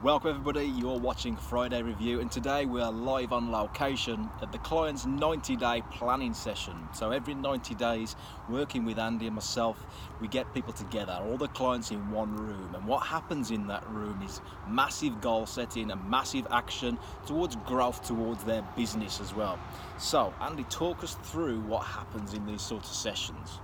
Welcome everybody, you're watching Friday Review, and today we are live on location at the client's 90-day planning session. So every 90 days, working with Andy and myself, we get people together, all the clients in one room, and what happens in that room is massive goal setting and massive action towards growth towards their business as well. So Andy, talk us through what happens in these sorts of sessions.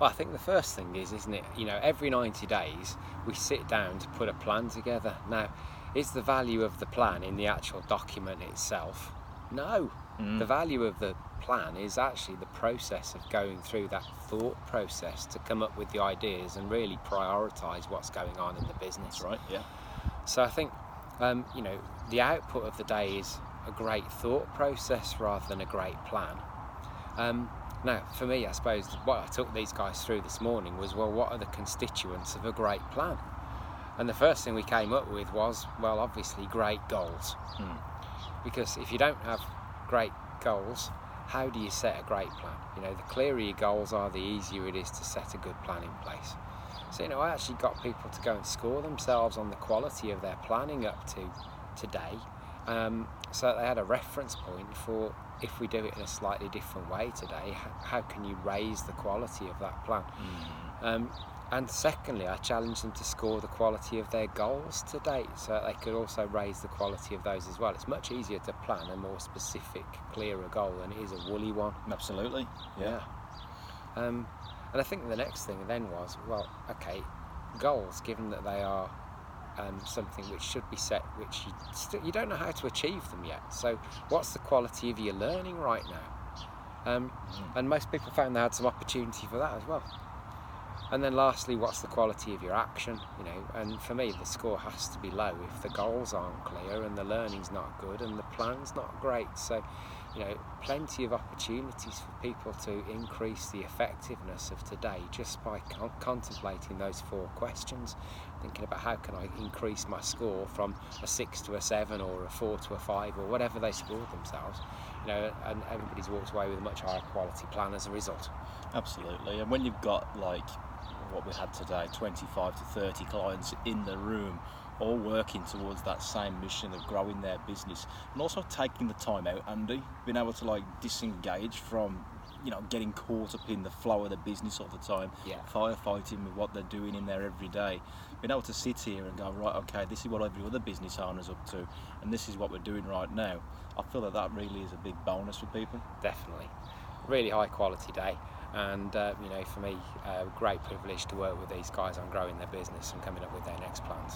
Well, I think the first thing is, isn't it, every 90 days we sit down to put a plan together. Now, is the value of the plan in the actual document itself? No. The value of the plan is actually the process of going through that thought process to come up with the ideas and really prioritise what's going on in the business. Right, yeah. So I think, the output of the day is a great thought process rather than a great plan. Now, for me, I suppose what I took these guys through this morning was, well, what are the constituents of a great plan? And the first thing we came up with was, well, obviously great goals. Because if you don't have great goals, how do you set a great plan? The clearer your goals are, the easier it is to set a good plan in place. So, I actually got people to go and score themselves on the quality of their planning up to today. So that they had a reference point for, if we do it in a slightly different way today, how can you raise the quality of that plan? And secondly, I challenged them to score the quality of their goals to date, so that they could also raise the quality of those as well. It's much easier to plan a more specific, clearer goal than it is a woolly one. Absolutely, yeah. And I think the next thing then was, well, okay, goals, given that they are something which should be set, which you don't know how to achieve them yet. So what's the quality of your learning right now? And most people found they had some opportunity for that as well. And then lastly, what's the quality of your action? And for me, the score has to be low if the goals aren't clear and the learning's not good and the plan's not great. So, plenty of opportunities for people to increase the effectiveness of today just by contemplating those 4 questions, thinking about how can I increase my score from a 6 to a 7 or a 4 to a 5 or whatever they scored themselves, and everybody's walked away with a much higher quality plan as a result. Absolutely, and when you've got like what we had today, 25 to 30 clients in the room, all working towards that same mission of growing their business, and also taking the time out, Andy, being able to disengage from getting caught up in the flow of the business all the time, firefighting with what they're doing in there every day, being able to sit here and go, right, okay, this is what every other business owner's up to, and this is what we're doing right now. I feel that really is a big bonus for people. Definitely, really high quality day. And for me, a great privilege to work with these guys on growing their business and coming up with their next plans.